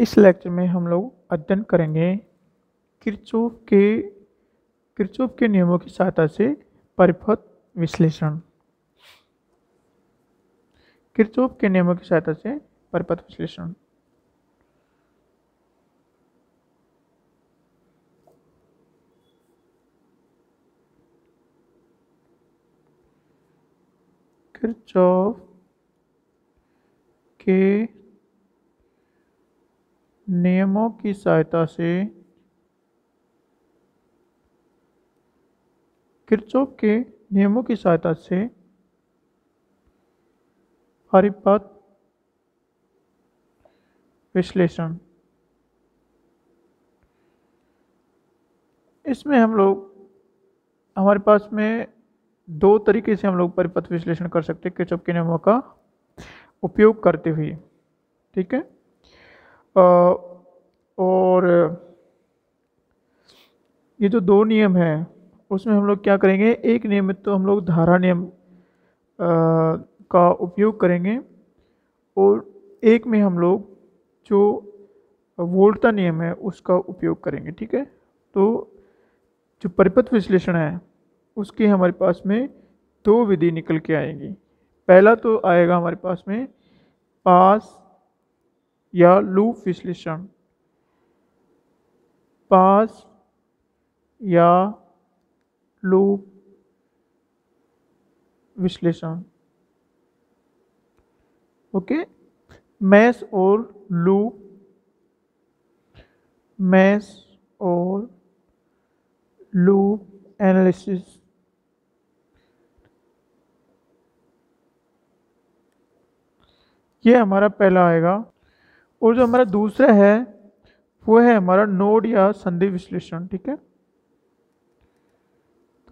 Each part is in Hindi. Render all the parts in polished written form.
इस लेक्चर में हम लोग अध्ययन करेंगे किरचॉफ के नियमों की सहायता से परिपथ विश्लेषण। किरचॉफ के नियमों की सहायता से परिपथ विश्लेषण। किरचॉफ के नियमों की सहायता से किरचॉफ के नियमों की सहायता से परिपथ विश्लेषण। इसमें हमारे पास में दो तरीके से हम लोग परिपथ विश्लेषण कर सकते हैं किरचॉफ के नियमों का उपयोग करते हुए। ठीक है, और ये जो दो नियम हैं उसमें हम लोग क्या करेंगे, एक नियम तो हम लोग धारा नियम का उपयोग करेंगे और एक में हम लोग जो वोल्टा नियम है उसका उपयोग करेंगे। ठीक है, तो जो परिपथ विश्लेषण है उसकी हमारे पास में दो विधि निकल के आएंगी। पहला तो आएगा हमारे पास में पास या लूप विश्लेषण। पास या लूप विश्लेषण। ओके, मैश और लूप, मैश और लूप एनालिसिस। ये हमारा पहला आएगा। और जो हमारा दूसरा है वो है हमारा नोड या संधि विश्लेषण। ठीक है,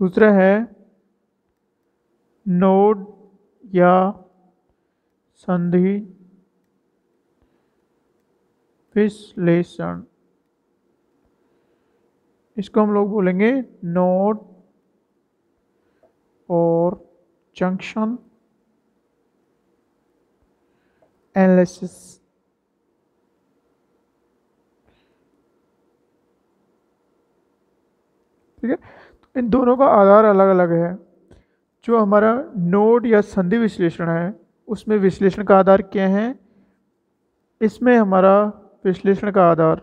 दूसरा है नोड या संधि विश्लेषण। इसको हम लोग बोलेंगे नोड और जंक्शन एनालिसिस। ठीक है, तो इन दोनों का आधार अलग अलग है। जो हमारा नोड या संधि विश्लेषण है उसमें विश्लेषण का आधार क्या है, इसमें हमारा विश्लेषण का आधार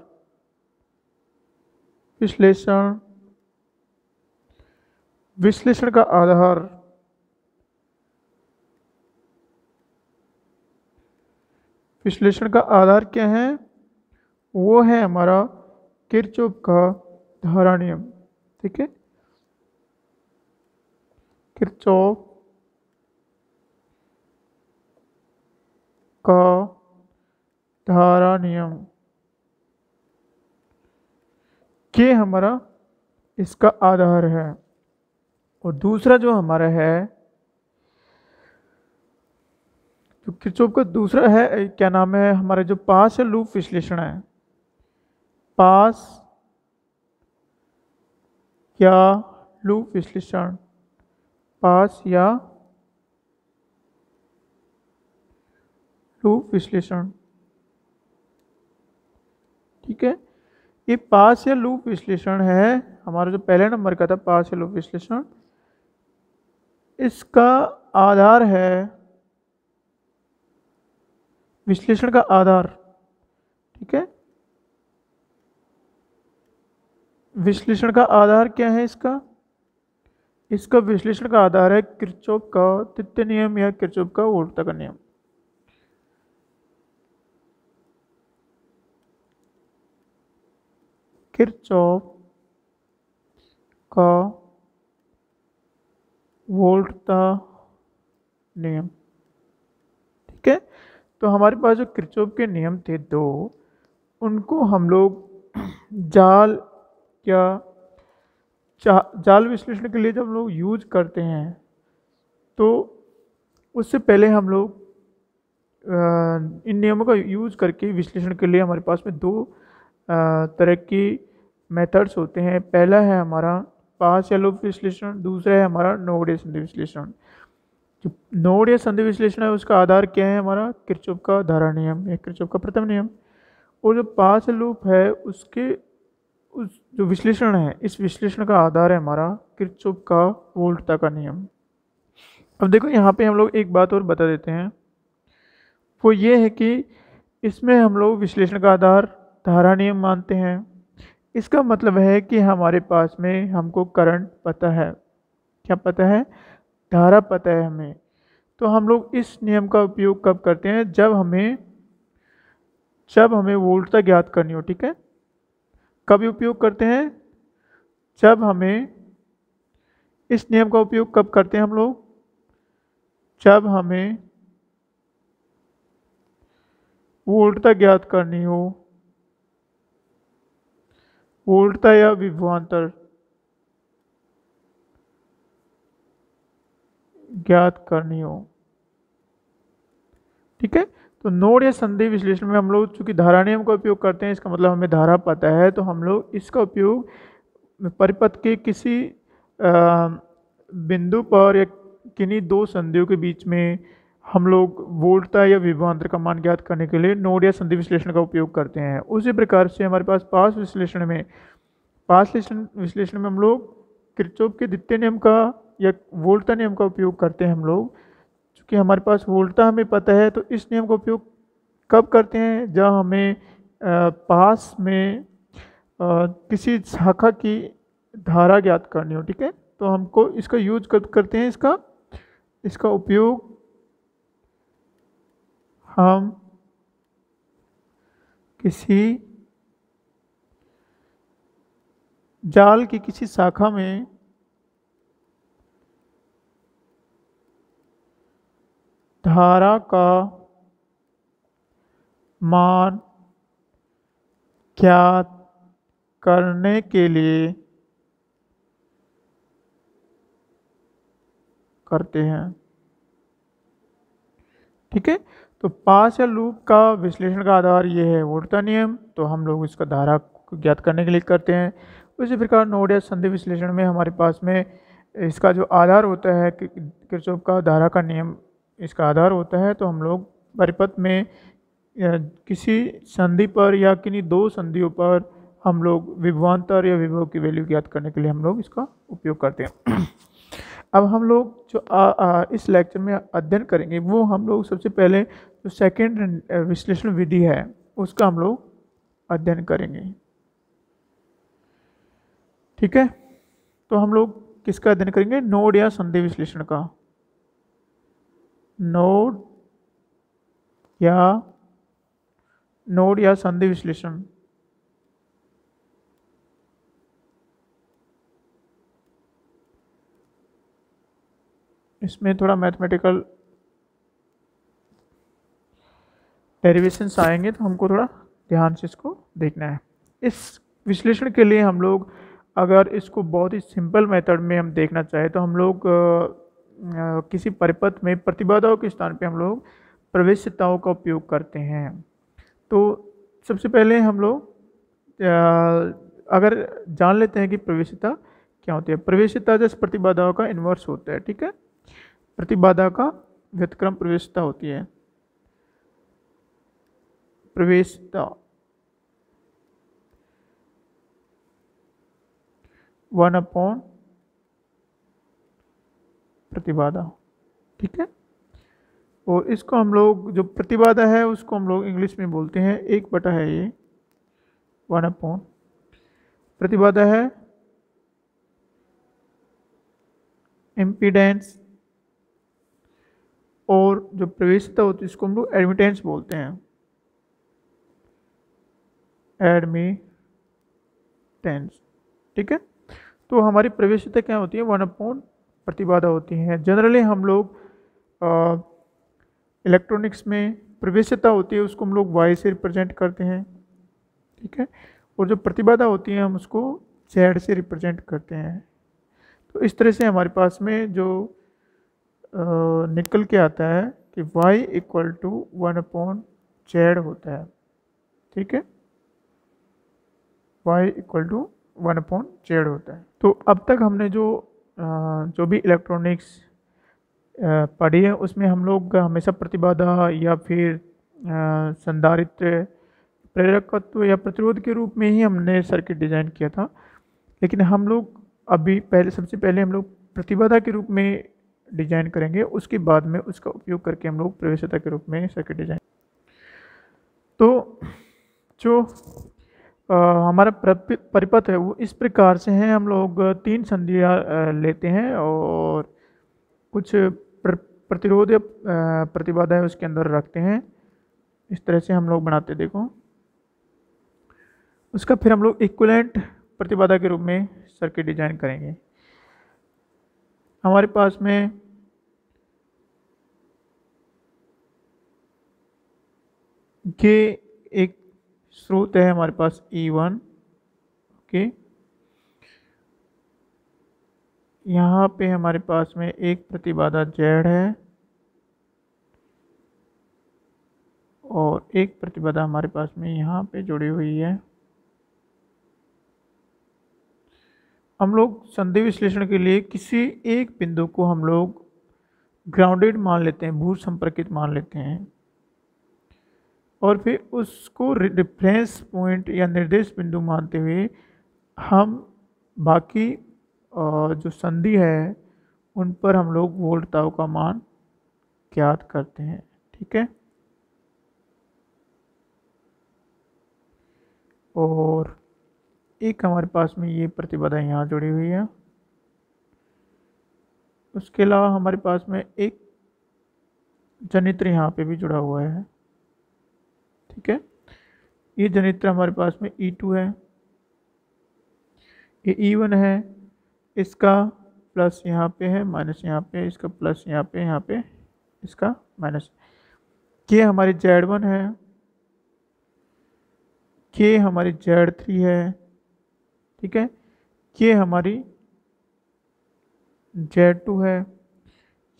विश्लेषण का आधार विश्लेषण का आधार क्या है, वो है हमारा किरचॉफ का धारा नियम। ठीक है, किरचॉफ का धारा नियम, ये हमारा इसका आधार है। और दूसरा जो हमारा है, जो किरचॉफ का दूसरा है, क्या नाम है, हमारे जो पास या लूप विश्लेषण है। पास या लूप विश्लेषण। पास या लूप विश्लेषण। ठीक है, ये पास या लूप विश्लेषण है हमारा जो पहले नंबर का था, पास या लूप विश्लेषण। इसका आधार है विश्लेषण का आधार। ठीक है, विश्लेषण का आधार क्या है इसका विश्लेषण का आधार है किरचॉफ का तृतीय नियम या किरचॉफ का वोल्टा का नियम। किरचॉफ का वोल्टा नियम। ठीक है, तो हमारे पास जो किरचॉफ के नियम थे दो, उनको हम लोग जाल या जाल विश्लेषण के लिए जब हम लोग यूज करते हैं तो उससे पहले हम लोग इन नियमों का यूज करके विश्लेषण के लिए हमारे पास में दो तरह की मेथड्स होते हैं। पहला है हमारा पास या लूप विश्लेषण, दूसरा है हमारा नोड या संधि विश्लेषण। जो नोड या संधि विश्लेषण है उसका आधार क्या है, हमारा किरचॉफ का धारा नियम या किरचॉफ का प्रथम नियम। और जो पास लूप है उसके उस जो विश्लेषण है, इस विश्लेषण का आधार है हमारा किरचॉफ का वोल्टता का नियम। अब देखो यहाँ पे हम लोग एक बात और बता देते हैं, वो ये है कि इसमें हम लोग विश्लेषण का आधार धारा नियम मानते हैं। इसका मतलब है कि हमारे पास में हमको करंट पता है। क्या पता है? धारा पता है हमें। तो हम लोग इस नियम का उपयोग कब करते हैं? जब हमें वोल्टता ज्ञात करनी हो। ठीक है, कब उपयोग करते हैं? जब हमें इस नियम का उपयोग कब करते हैं हम लोग? जब हमें वोल्टता ज्ञात करनी हो, वोल्टता या विभवांतर ज्ञात करनी हो। ठीक है, तो नोड या संधि विश्लेषण में हम लोग चूंकि धारा नियम का उपयोग करते हैं, इसका मतलब हमें धारा पता है, तो हम लोग इसका उपयोग परिपथ के किसी बिंदु पर या किन्हीं दो संधियों के बीच में हम लोग वोल्टता या विभवांतर का मान ज्ञात करने के लिए नोड या संधि विश्लेषण का उपयोग करते हैं। उसी प्रकार से हमारे पास पास विश्लेषण में हम लोग किरचॉफ के द्वितीय नियम का या वोल्टता नियम का उपयोग करते हैं हम लोग। क्योंकि हमारे पास वोल्टता हमें पता है, तो इस नियम का उपयोग कब करते हैं? जब हमें पास में किसी शाखा की धारा ज्ञात करनी हो। ठीक है, तो हमको इसका यूज करते हैं, इसका उपयोग हम किसी जाल की किसी शाखा में धारा का मान ज्ञात करने के लिए करते हैं। ठीक है, तो पास या लूप का विश्लेषण का आधार ये है वोल्टता नियम, तो हम लोग इसका धारा को ज्ञात करने के लिए करते हैं। उसी प्रकार नोड या संधि विश्लेषण में हमारे पास में इसका जो आधार होता है किरचॉफ का धारा का नियम, इसका आधार होता है, तो हम लोग परिपथ में किसी संधि पर या किन्हीं दो संधियों पर हम लोग विभवांतर या विभव की वैल्यू ज्ञात करने के लिए हम लोग इसका उपयोग करते हैं। अब हम लोग जो इस लेक्चर में अध्ययन करेंगे, वो हम लोग सबसे पहले जो सेकंड विश्लेषण विधि है उसका हम लोग अध्ययन करेंगे। ठीक है, तो हम लोग किसका अध्ययन करेंगे? नोड या संधि विश्लेषण का। नोड या संधि विश्लेषण। इसमें थोड़ा मैथमेटिकल डेरिवेशंस आएंगे, तो हमको थोड़ा ध्यान से इसको देखना है। इस विश्लेषण के लिए हम लोग अगर इसको बहुत ही सिंपल मेथड में हम देखना चाहें, तो हम लोग किसी परिपथ में प्रतिबाधाओं के स्थान पे हम लोग प्रवेश्यताओं का उपयोग करते हैं। तो सबसे पहले हम लोग अगर जान लेते हैं कि प्रवेश्यता क्या होती है। प्रवेश्यता जैसे प्रतिबाधाओं का इन्वर्स होता है। ठीक है, प्रतिबाधा का व्युत्क्रम प्रवेश्यता होती है। प्रवेश्यता 1/, प्रतिबाधा। ठीक है, और इसको हम लोग जो प्रतिबाधा है उसको हम लोग इंग्लिश में बोलते हैं 1/, है ये 1/। प्रतिबाधा है इम्पीडेंस, और जो प्रवेश्यता होती है इसको हम लोग एडमिटेंस बोलते हैं। एडमिटेंस। ठीक है, तो हमारी प्रवेश्यता क्या होती है? 1/, प्रतिबाधा होती है। जनरली हम लोग इलेक्ट्रॉनिक्स में प्रवेश्यता होती है उसको हम लोग Y से रिप्रेजेंट करते हैं। ठीक है, और जो प्रतिबाधा होती है हम उसको Z से रिप्रेजेंट करते हैं। तो इस तरह से हमारे पास में जो निकल के आता है कि Y = 1/Z होता है। ठीक है, Y = 1/Z होता है। तो अब तक हमने जो भी इलेक्ट्रॉनिक्स पढ़ी है उसमें हम लोग हमेशा प्रतिबाधा या फिर संधारित्र प्रेरकत्व या प्रतिरोध के रूप में ही हमने सर्किट डिज़ाइन किया था, लेकिन हम लोग अभी सबसे पहले हम लोग प्रतिबाधा के रूप में डिजाइन करेंगे, उसके बाद में उसका उपयोग करके हम लोग प्रवेश्यता के रूप में सर्किट डिजाइन। तो जो हमारा परिपथ है वो इस प्रकार से है। हम लोग 3 संधियाँ लेते हैं और कुछ प्रतिरोध या प्रतिबाधा उसके अंदर रखते हैं। इस तरह से हम लोग बनाते, देखो उसका फिर हम लोग इक्विवेलेंट प्रतिबाधा के रूप में सर्किट डिजाइन करेंगे। हमारे पास में ये एक स्रोत है, हमारे पास E1, ओके। यहाँ पे हमारे पास में एक प्रतिबाधा Z है और एक प्रतिबाधा हमारे पास में यहाँ पे जुड़ी हुई है। हम लोग संधि विश्लेषण के लिए किसी एक बिंदु को हम लोग ग्राउंडेड मान लेते हैं, भू संपर्कित मान लेते हैं, और फिर उसको रेफरेंस पॉइंट या निर्देश बिंदु मानते हुए हम बाकी जो संधि है उन पर हम लोग वोल्टताओं का मान ज्ञात करते हैं, ठीक है। और एक हमारे पास में ये प्रतिबाधा यहाँ जुड़ी हुई है। उसके अलावा हमारे पास में एक जनित्र यहाँ पे भी जुड़ा हुआ है, ठीक है। ये जनित्र हमारे पास में E2 है, ये E1 है, इसका प्लस यहाँ पे है, माइनस यहाँ पे, इसका प्लस यहाँ पे इसका माइनस। ये हमारी Z1 है, ये हमारी Z3 है, ठीक है। ये हमारी Z2 है,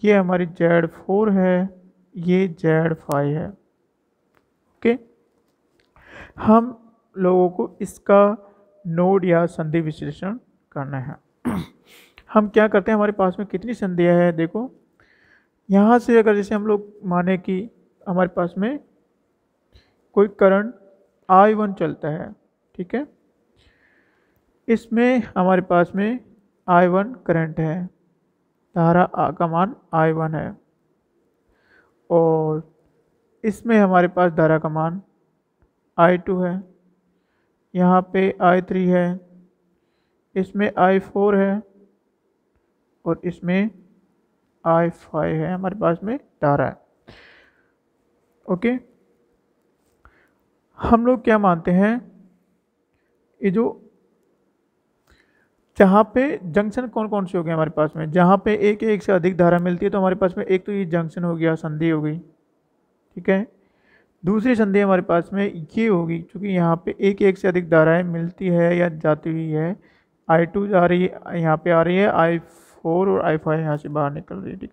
ये हमारी Z4 है, ये Z5 है, ओके। हम लोगों को इसका नोड या संधि विश्लेषण करना है। हम क्या करते हैं, हमारे पास में कितनी संधियाँ हैं, देखो यहाँ से अगर जैसे हम लोग माने कि हमारे पास में कोई करंट I1 चलता है, ठीक है। इसमें हमारे पास में I1 करंट है, धारा का मान I1 है, और इसमें हमारे पास धारा का मान I2 है, यहाँ पे I3 है, इसमें I4 है और इसमें I5 है, हमारे पास में धारा है, ओके। हम लोग क्या मानते हैं, ये जो जहाँ पे जंक्शन कौन कौन से हो गए हमारे पास में, जहाँ पे एक से अधिक धारा मिलती है तो हमारे पास में एक तो ये जंक्शन हो गया, संधि हो गई, ठीक है। दूसरी संधि हमारे पास में ये होगी, क्योंकि यहाँ पे एक से अधिक धाराएं मिलती है या जाती हुई है। I2 जा रही है, यहाँ पे आ रही है, I4 और I5 यहाँ से बाहर निकल रही है, ठीक।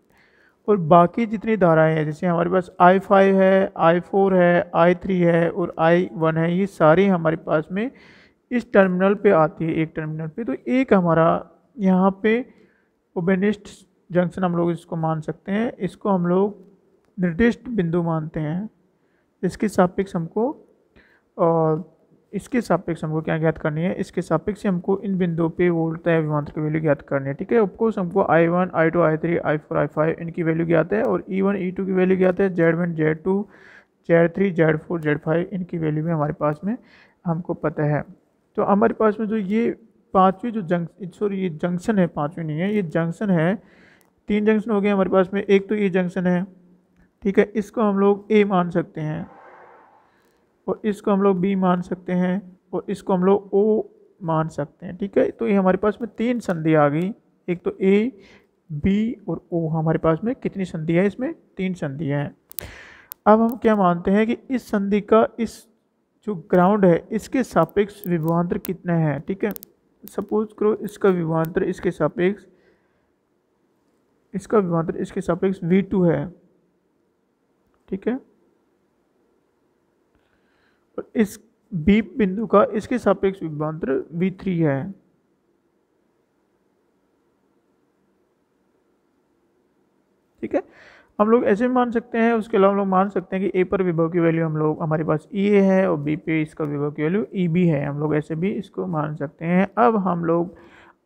और बाकी जितनी धाराएं हैं, जैसे हमारे पास I5 है, I4 है, I3 है और I1 है, ये सारी हमारे पास में इस टर्मिनल पे आती है, एक टर्मिनल पे। तो एक हमारा यहाँ पे ओबेनिस्ट जंक्शन हम लोग इसको मान सकते हैं, इसको हम लोग निर्दिष्ट बिंदु मानते हैं। इसके सापेक्ष हमको क्या ज्ञात करनी है, इसके सापेक्ष हमको इन बिंदुओं पे वोल्टता या विभवांतर की वैल्यू ज्ञात करनी है, ठीक है। ऑफकोर्स हमको I1, I2, I3, I4, I5 इनकी वैल्यू ज्ञात है, और E1, E2 की वैल्यू ज्ञात है, Z1, Z2, Z3, Z4, Z5 इनकी वैल्यू भी हमारे पास में हमको पता है। तो हमारे पास में जो ये पांचवी जो ये जंक्शन है, पांचवी नहीं है, ये जंक्शन है, 3 जंक्शन हो गए हमारे पास में। एक तो ये जंक्शन है, ठीक है, इसको हम लोग A मान सकते हैं, और इसको हम लोग B मान सकते हैं, और इसको हम लोग O मान सकते हैं, ठीक है। तो ये हमारे पास में 3 संधि आ गई, एक तो A, B और O। हमारे पास में कितनी संधि है, इसमें 3 संधियाँ हैं। अब हम क्या मानते हैं कि इस संधि का इस जो ग्राउंड है इसके सापेक्ष विभवांतर कितना है, ठीक है। सपोज करो इसका विभवांतर इसके सापेक्ष V2 है, ठीक है, और इस B बिंदु का इसके सापेक्ष विभवांतर V3 है, ठीक है। हम लोग ऐसे भी मान सकते हैं, उसके अलावा हम लोग मान सकते हैं कि ए पर विभव की वैल्यू हम लोग हमारे पास ई ए है और बी पे इसका विभव की वैल्यू ई बी है, हम लोग ऐसे भी इसको मान सकते हैं। अब हम लोग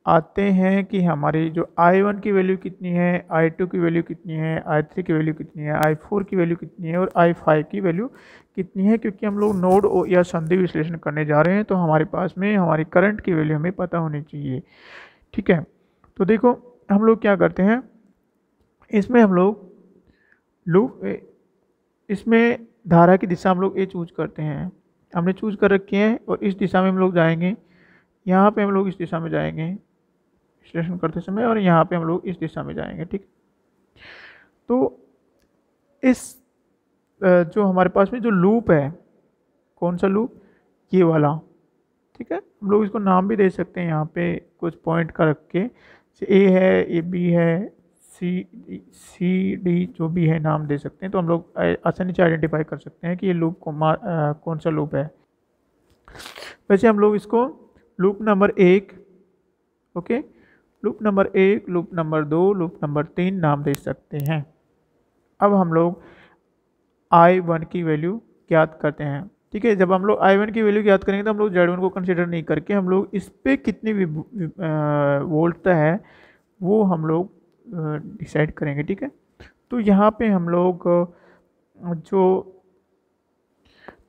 आते हैं कि हमारी जो I1 की वैल्यू कितनी है, I2 की वैल्यू कितनी है, I3 की वैल्यू कितनी है, I4 की वैल्यू कितनी है और I5 की वैल्यू कितनी है। क्योंकि हम लोग नोड या संधि विश्लेषण करने जा रहे हैं तो हमारे पास में हमारी करंट की वैल्यू हमें पता होनी चाहिए। ठीक है, तो देखो हम लोग क्या करते हैं, इसमें हम लोग लूप इसमें धारा की दिशा हम लोग ए चूज करते हैं, हमने चूज कर रखी है और इस दिशा में हम लोग जाएंगे। यहाँ पे हम लोग इस दिशा में जाएंगे विश्लेषण करते समय और यहाँ पे हम लोग इस दिशा में जाएंगे। ठीक, तो इस जो हमारे पास में जो लूप है, कौन सा लूप, ये वाला। ठीक है, हम लोग इसको नाम भी दे सकते हैं यहाँ पे कुछ पॉइंट का रख के, ए है, ए बी है, सी डी जो भी है नाम दे सकते हैं, तो हम लोग आसानी से आइडेंटिफाई कर सकते हैं कि ये लूप कौन सा लूप है। वैसे हम लोग इसको loop number 1, okay, loop number 1, loop number 2, loop number 3 नाम दे सकते हैं। अब हम लोग I1 की वैल्यू ज्ञात करते हैं। ठीक है, जब हम लोग I1 की वैल्यू ज्ञात करेंगे तो हम लोग Z1 को कंसिडर नहीं करके हम लोग इस पे कितनी वोल्टता है वो हम लोग डिसाइड करेंगे। ठीक है, तो यहाँ पे हम लोग जो,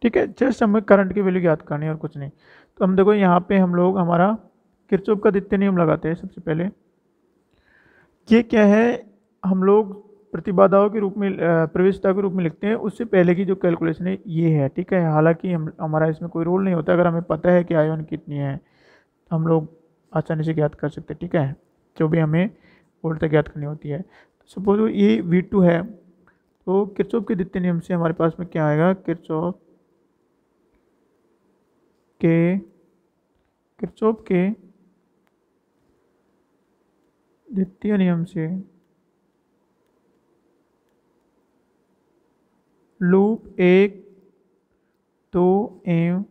ठीक है, जस्ट हमें करंट की वैल्यू ज्ञात करनी है और कुछ नहीं। तो हम देखो यहाँ पे हम लोग हमारा किरचॉफ का द्वितीय नियम लगाते हैं सबसे पहले। ये क्या है, हम लोग प्रतिबाधाओं के रूप में प्रवेशता के रूप में लिखते हैं, उससे पहले की जो कैलकुलेशन है ये है। ठीक है, हालांकि हमारा इसमें कोई रोल नहीं होता, अगर हमें पता है कि I1 कितनी है तो हम लोग आसानी से ज्ञात कर सकते हैं। ठीक है, जो भी हमें वोल्टता ज्ञात करनी होती है। तो सपोज ये V2 है, तो किरचॉफ के द्वितीय नियम से हमारे पास में क्या आएगा, किरचॉफ के द्वितीय नियम से लूप 1, 2 एवं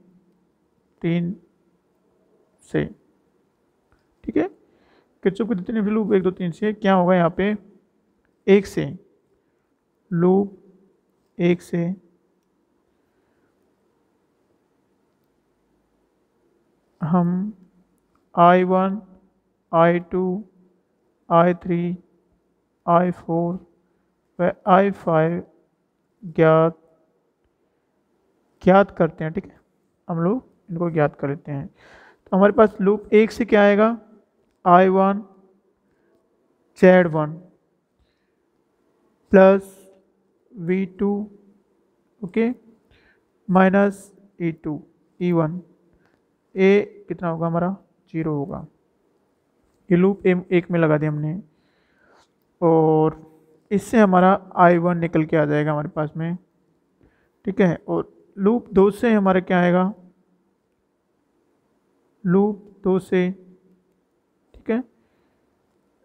3 से, ठीक है, किरचॉफ के द्वितीय नियम से लूप 1, 2, 3 से क्या होगा, यहाँ पे 1 से, लूप 1 से हम I1, I2, I3, I4 व I5 ज्ञात करते हैं। ठीक है, हम लोग इनको ज्ञात कर लेते हैं। तो हमारे पास लूप 1 से क्या आएगा, I1 Z1 plus V2, okay, minus E1, ए कितना होगा हमारा, 0 होगा। ये लूप 1 में लगा दिया हमने और इससे हमारा I1 निकल के आ जाएगा हमारे पास में। ठीक है, और लूप 2 से हमारा क्या आएगा, लूप 2 से, ठीक है,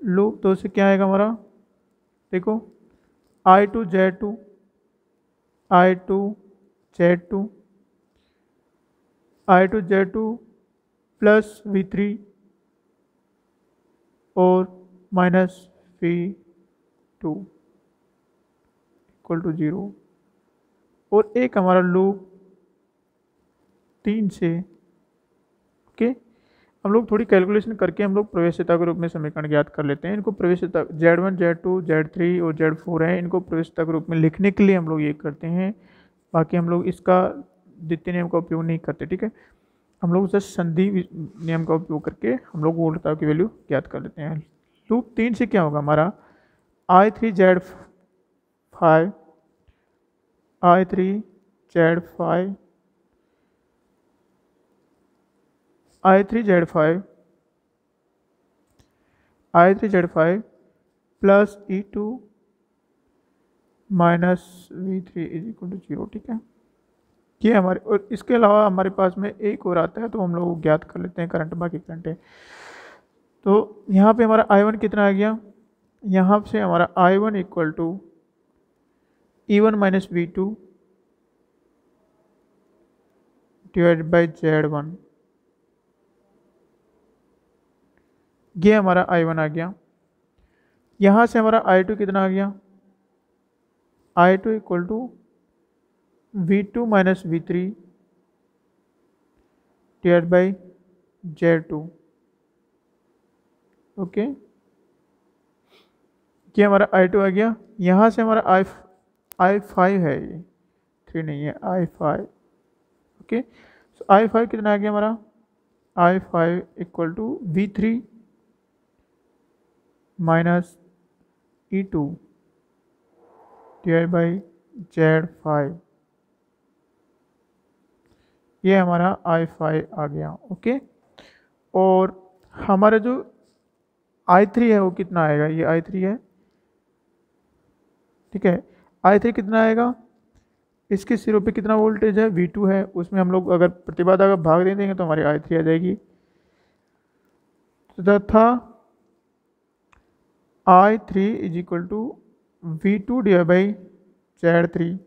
लूप 2 से क्या आएगा हमारा, देखो I2 Z2, I2 Z2, I2 Z2 plus V3 और माइनस V2 इक्वल टू 0। और एक हमारा लूप 3 से, ओके, हम लोग थोड़ी कैलकुलेशन करके हम लोग प्रवेश्यता के रूप में समीकरण ज्ञात कर लेते हैं। इनको प्रवेश्यता Z1, Z2, Z3 और Z4 है, इनको प्रवेश्यता के रूप में लिखने के लिए हम लोग ये करते हैं, बाकी हम लोग इसका द्वितीय नियम का उपयोग नहीं करते। ठीक है, हम लोग जस्ट संधि नियम का उपयोग करके हम लोग वोल्टता की वैल्यू ज्ञात कर लेते हैं। लूप 3 से क्या होगा हमारा, I3 Z5, I3 Z5, I3 Z5, I3 Z5 plus E2 minus V3 is equal to 0। ठीक है, ये हमारे, और इसके अलावा हमारे पास में एक और आता है तो हम लोग ज्ञात कर लेते हैं करंट, बाकी करंट है। तो यहाँ पे हमारा I1 कितना आ गया, यहाँ से हमारा I1 equal to E1 minus V2 divide by Z1, ये हमारा I1 आ गया। यहाँ से हमारा I2 कितना आ गया, I2 equal to V2 minus V3 divide by Z2। Okay, ये हमारा I2 आ गया। यहाँ से हमारा I5 है, ये 3 नहीं है, I5। ओके, सो I5 कितना आ गया हमारा? I5 equal to V3 minus E2 divide by Z5। ये हमारा I5 आ गया। ओके, और हमारा जो I3 है वो कितना आएगा? ये I3 है, ठीक है। I3 कितना आएगा? इसके सिरों पे कितना वोल्टेज है? V2 है, उसमें हम लोग अगर प्रतिबाधा का भाग दे देंगे तो हमारी I3 आ जाएगी। तथा I3 is equal to V2 divide by Z3,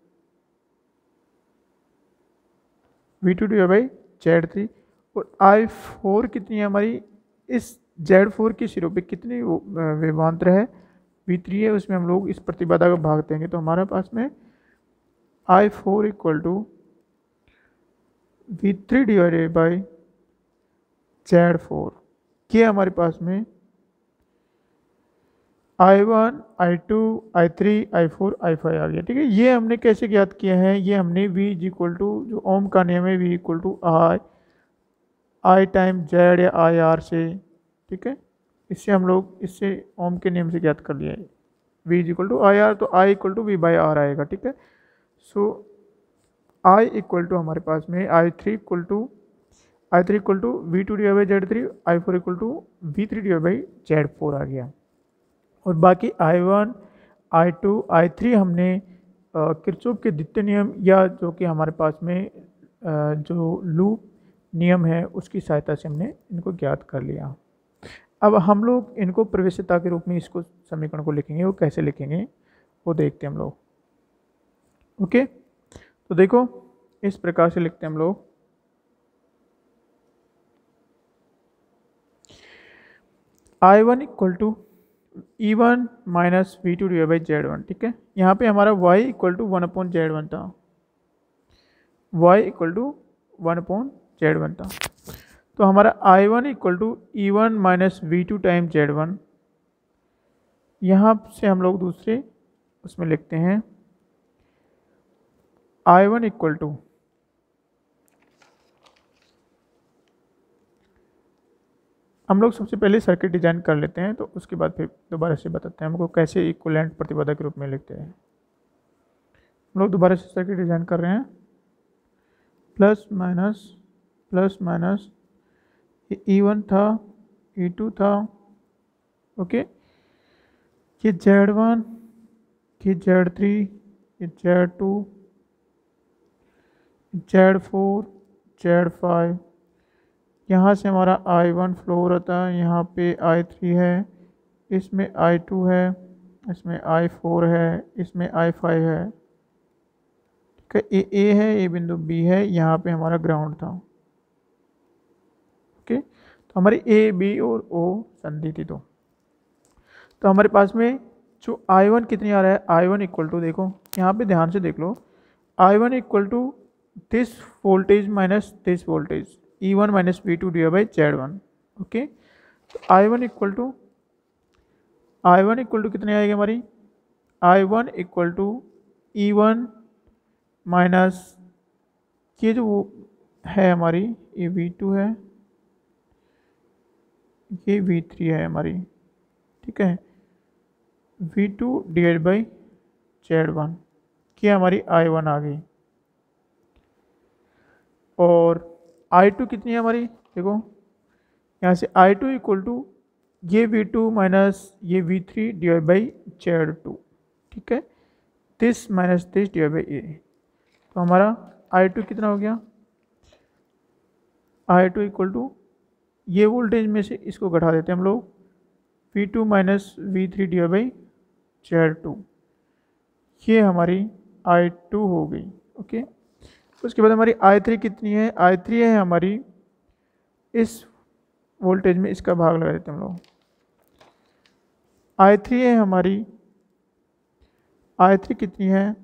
V2 divide by Z3। और I4 कितनी है हमारी? इस Z4 के सिरों पे कितनी विभवांतर है? V3 है, उसमें हम लोग इस प्रतिबाधा का भाग देंगे तो हमारे पास में I4 equal to V3 divided by Z4। ये हमारे पास में I1, I2, I3, I4, I5 आ गया। ठीक है, ये हमने कैसे ज्ञात किया है? ये हमने V इज इक्वल टू, जो ओम का नियम है, V equal to I time Z या IR से, ठीक है, इससे हम लोग इससे ओम के नियम से ज्ञात कर लिया है। V is equal to IR, तो I equal to V by R आएगा। ठीक है, सो I इक्वल टू हमारे पास में I3 equal to V2 divide by Z3, I4 equal to V3 divide by Z4 आ गया। और बाकी I1, I2, I3 हमने किरचॉफ के द्वितीय नियम, या जो कि हमारे पास में जो लूप नियम है उसकी सहायता से हमने इनको ज्ञात कर लिया। अब हम लोग इनको प्रवेश्यता के रूप में इसको समीकरण को लिखेंगे। वो कैसे लिखेंगे वो देखते हैं हम लोग। ओके, तो देखो इस प्रकार से लिखते हैं हम लोग। I1 equal to E1 minus V2 divide by Z1। ठीक है, यहाँ पे हमारा Y इक्वल टू 1/Z1 था, Y इक्वल टू 1/Z1 था। तो हमारा I1 equal to E1 minus V2 time Z1। यहाँ से हम लोग दूसरे उसमें लिखते हैं I1 इक्वल टू हम लोग सबसे पहले सर्किट डिजाइन कर लेते हैं, तो उसके बाद फिर दोबारा से बताते हैं हमको कैसे इक्विवेलेंट प्रतिबाधा के रूप में लिखते हैं। हम लोग दोबारा से सर्किट डिजाइन कर रहे हैं। प्लस माइनस ये E1 था, E2 था। ओके, ये Z1, ये Z3, ये Z2, Z4, Z5। यहाँ से हमारा I1 फ्लो हो रहा था, यहाँ पे I3 है, इसमें I2 है, इसमें I4 है, इसमें I5 है। ठीक है, ये है, ये बिंदु B है, यहाँ पे हमारा ग्राउंड था। ओके, तो हमारी A, B और O संधि थी। तो हमारे पास में जो I1 कितनी आ रहा है? I1 इक्वल टू, देखो यहाँ पे ध्यान से देख लो, I1 equal to this voltage minus this voltage, E1 minus V2 divide by Z1। Okay, तो I1 इक्वल टू कितने आएगी हमारी? I1 equal to E1 minus, ये जो है हमारी, ये V2 है, ये V3 है हमारी। ठीक है, V2 डिवाइड बाई Z1, ये हमारी I1 आ गई। और I2 कितनी है हमारी? देखो यहाँ से I2 इक्वल टू ये V2 माइनस ये V3 डिवाइड बाई Z2। ठीक है, this minus this divide by a. तो हमारा I2 कितना हो गया? I2 इक्वल टू ये वोल्टेज में से इसको घटा देते हैं हम लोग, V2 minus V3 divide by Z2। ये हमारी I2 हो गई। ओके, उसके बाद हमारी I3 कितनी है? I3 है हमारी, इस वोल्टेज में इसका भाग लगा देते हैं हम लोग। I3 है हमारी I3 कितनी है,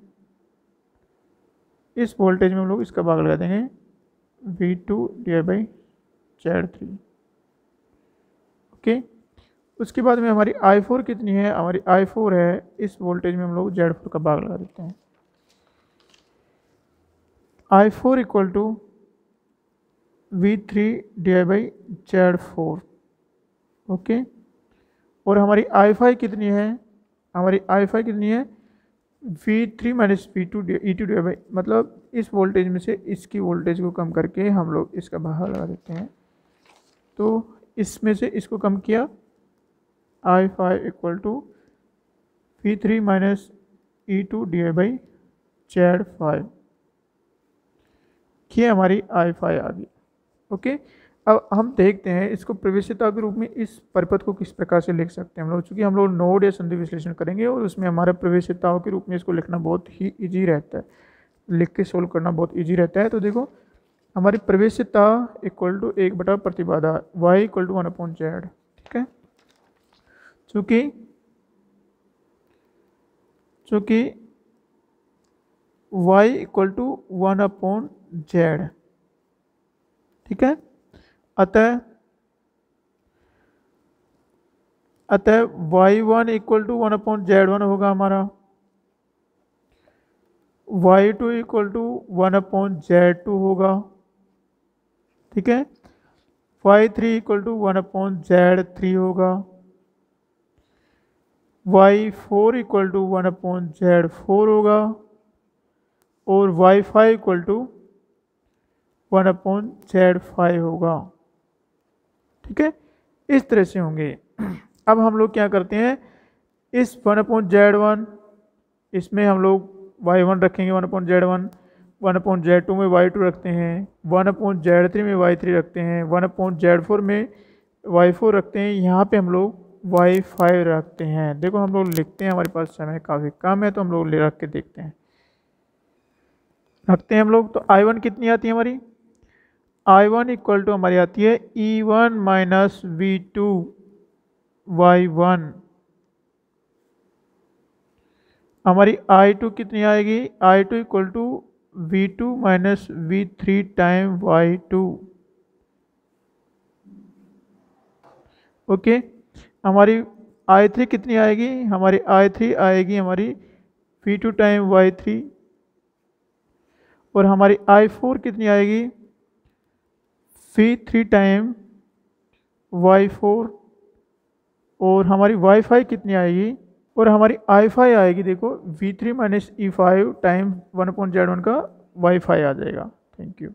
इस वोल्टेज में हम लोग इसका भाग लगा देंगे V2/Z3। ओके, उसके बाद में हमारी I4 कितनी है, हमारी I4 है, इस वोल्टेज में हम लोग Z4 का भाग लगा देते हैं। I4 equal to V3/Z4। Okay, और हमारी I5 कितनी है, हमारी I5 कितनी है, V3 माइनस E2 मतलब इस वोल्टेज में से इसकी वोल्टेज को कम करके हम लोग इसका भाग लगा देते हैं। तो इसमें से इसको कम किया, I5 equal to V3 minus E2/Z5, ये हमारी I5 आ गई। ओके, अब हम देखते हैं इसको प्रवेश्यता के रूप में इस परिपथ को किस प्रकार से लिख सकते हैं हम लोग, चूँकि हम लोग नोड या संधि विश्लेषण करेंगे और उसमें हमारा प्रवेश्यताओं के रूप में इसको लिखना बहुत ही ईजी रहता है, लिख के सोल्व करना बहुत ईजी रहता है। तो देखो हमारी प्रवेश्यता इक्वल टू 1 बटा प्रतिबाधा y इक्वल टू 1/z, ठीक है। चूँकि y इक्वल टू 1/z, ठीक है, अतः y1 इक्वल टू 1/z1 होगा हमारा, y2 इक्वल टू 1/z2 होगा, ठीक है, y3 इक्वल टू 1/z3 होगा, y4 इक्वल टू 1/z4 होगा, और y5 इक्वल टू 1/z5 होगा, ठीक है। इस तरह से होंगे। अब हम लोग क्या करते हैं, इस 1/z1 इसमें हम लोग y1 रखेंगे 1/z1, 1/z2 में y2 रखते हैं, 1/z3 में y3 रखते हैं, 1/z4 में y4 रखते हैं, यहाँ पे हम लोग y5 रखते हैं। देखो हम लोग लिखते हैं, हमारे पास समय काफ़ी कम है तो हम लोग ले रख के देखते हैं, रखते हैं हम लोग। तो I1 कितनी आती है हमारी, I1 इक्वल टू हमारी आती है E1 माइनस V2/Y1। हमारी I2 कितनी आएगी, I2 equal to V2 minus V3 time Y2। Okay, हमारी I3 कितनी आएगी, हमारी I3 आएगी हमारी V2 टाइम Y3, और हमारी I4 कितनी आएगी, V3 टाइम Y4, और हमारी Y5 कितनी आएगी, और हमारी I5 आएगी देखो V3 minus E5 time 1/Z1 का Y5 आ जाएगा। Thank you.